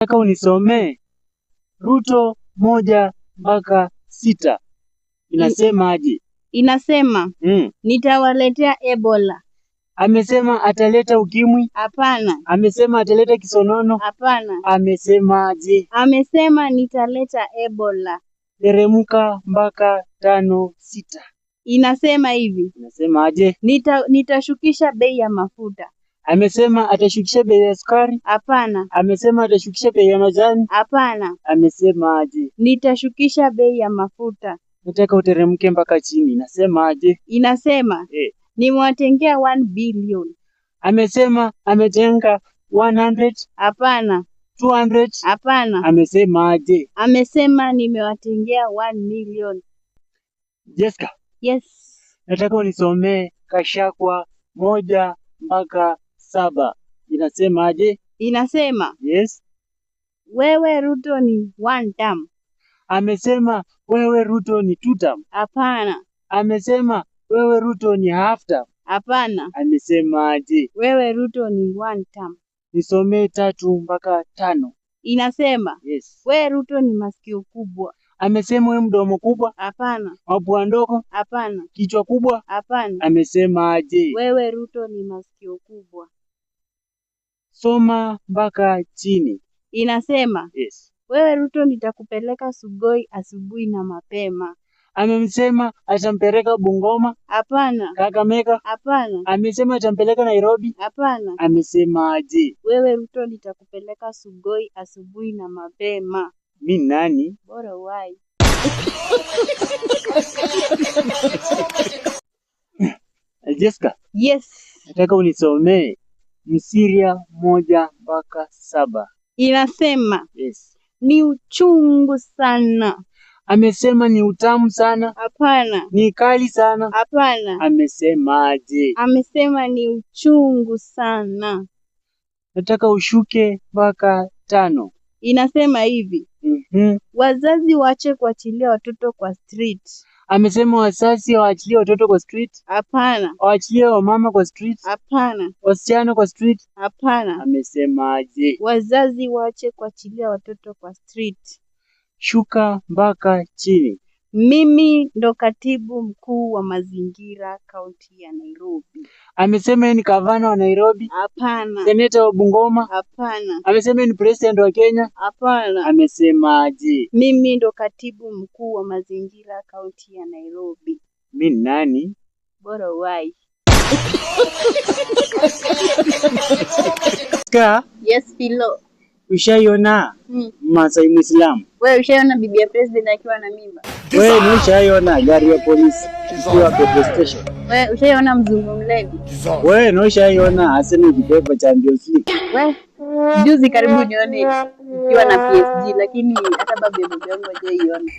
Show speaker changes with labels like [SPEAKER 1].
[SPEAKER 1] Nataka unisomee Ruto 1-6. Inasema aje?
[SPEAKER 2] Inasema nitawaletea Ebola.
[SPEAKER 1] Amesema ataleta ukimwi?
[SPEAKER 2] Hapana.
[SPEAKER 1] Amesema ataleta kisonono?
[SPEAKER 2] Hapana.
[SPEAKER 1] Amesema aje?
[SPEAKER 2] Amesema nitaleta Ebola.
[SPEAKER 1] Teremuka mpaka 5-6.
[SPEAKER 2] Inasema hivi.
[SPEAKER 1] Inasema aje?
[SPEAKER 2] Nitashukisha bei ya mafuta.
[SPEAKER 1] Amesema atashukisha bei ya sukari?
[SPEAKER 2] Hapana.
[SPEAKER 1] Amesema atashukisha bei ya majani?
[SPEAKER 2] Hapana.
[SPEAKER 1] Amesema aje?
[SPEAKER 2] Nitashukisha bei ya mafuta.
[SPEAKER 1] Nataka uteremke mpaka chini. Inasema aje?
[SPEAKER 2] Inasema nimewatengea 1 billion.
[SPEAKER 1] Amesema ametenga 100?
[SPEAKER 2] Hapana.
[SPEAKER 1] 200?
[SPEAKER 2] Hapana.
[SPEAKER 1] Amesema aje?
[SPEAKER 2] Amesema nimewatengea 1 million.
[SPEAKER 1] Jessica.
[SPEAKER 2] Yes.
[SPEAKER 1] Nataka unisomee Gachagua 1-7. Inasema aje?
[SPEAKER 2] Inasema
[SPEAKER 1] yes.
[SPEAKER 2] Wewe Ruto ni 1 term.
[SPEAKER 1] Amesema wewe Ruto ni 2 term.
[SPEAKER 2] Hapana.
[SPEAKER 1] Amesema wewe Ruto ni half term.
[SPEAKER 2] Hapana.
[SPEAKER 1] Amesema aje?
[SPEAKER 2] Wewe Ruto ni 1 term.
[SPEAKER 1] Nisomee 3-5.
[SPEAKER 2] Inasema
[SPEAKER 1] yes.
[SPEAKER 2] Wewe Ruto ni masikio kubwa.
[SPEAKER 1] Amesema wewe mdomo kubwa?
[SPEAKER 2] Hapana.
[SPEAKER 1] Mapua ndogo?
[SPEAKER 2] Hapana.
[SPEAKER 1] Kichwa kubwa?
[SPEAKER 2] Hapana.
[SPEAKER 1] Amesema aje?
[SPEAKER 2] Wewe Ruto ni masikio kubwa.
[SPEAKER 1] Soma mpaka chini.
[SPEAKER 2] Inasema
[SPEAKER 1] yes.
[SPEAKER 2] Wewe Ruto nitakupeleka Sugoi asubuhi na mapema.
[SPEAKER 1] Amesema atampeleka Bungoma?
[SPEAKER 2] Hapana.
[SPEAKER 1] Kakamega?
[SPEAKER 2] Hapana.
[SPEAKER 1] Amesema atampeleka Nairobi?
[SPEAKER 2] Hapana.
[SPEAKER 1] Amesema aje?
[SPEAKER 2] Wewe Ruto nitakupeleka Sugoi asubuhi na mapema.
[SPEAKER 1] Mimi nani?
[SPEAKER 2] Bora wai.
[SPEAKER 1] Jessica.
[SPEAKER 2] Yes.
[SPEAKER 1] Nataka unisomee Msiria 1-7.
[SPEAKER 2] Inasema
[SPEAKER 1] yes.
[SPEAKER 2] Ni uchungu sana.
[SPEAKER 1] Amesema ni utamu sana?
[SPEAKER 2] Hapana.
[SPEAKER 1] Ni kali sana?
[SPEAKER 2] Hapana.
[SPEAKER 1] Amesema aje?
[SPEAKER 2] Amesema ni uchungu sana.
[SPEAKER 1] Nataka ushuke mpaka 5.
[SPEAKER 2] Inasema hivi. Wazazi waache kuachilia watoto kwa street.
[SPEAKER 1] Amesema wazazi waachilie watoto kwa street?
[SPEAKER 2] Hapana.
[SPEAKER 1] Waachilie wamama kwa street?
[SPEAKER 2] Hapana.
[SPEAKER 1] Wasichana kwa street?
[SPEAKER 2] Hapana.
[SPEAKER 1] Amesema aje?
[SPEAKER 2] Wazazi waache kuachilia watoto kwa street.
[SPEAKER 1] Shuka mpaka chini.
[SPEAKER 2] Mimi ndo katibu mkuu wa mazingira kaunti ya Nairobi.
[SPEAKER 1] Amesema yeye ni gavana wa Nairobi?
[SPEAKER 2] Hapana.
[SPEAKER 1] Seneta wa Bungoma?
[SPEAKER 2] Hapana.
[SPEAKER 1] Amesema yeye ni president wa Kenya?
[SPEAKER 2] Hapana.
[SPEAKER 1] Amesema aje?
[SPEAKER 2] Mimi ndo katibu mkuu wa mazingira kaunti ya Nairobi.
[SPEAKER 1] Mimi nani?
[SPEAKER 2] Bora wai. Yes, Philo.
[SPEAKER 1] Ushaiona Masai Muislamu?
[SPEAKER 2] Wewe ushaiona bibi ya president akiwa na mimba?
[SPEAKER 1] Wewe ushaiona gari ya polisi ikiwa petrol station?
[SPEAKER 2] Wewe ushaiona mzungu mlevi?
[SPEAKER 1] Wewe ushaiona Arsenal ikibeba Champions League?
[SPEAKER 2] Wewe juzi karibu nione ikiwa na PSG, lakini hata babu yangu hajaiona.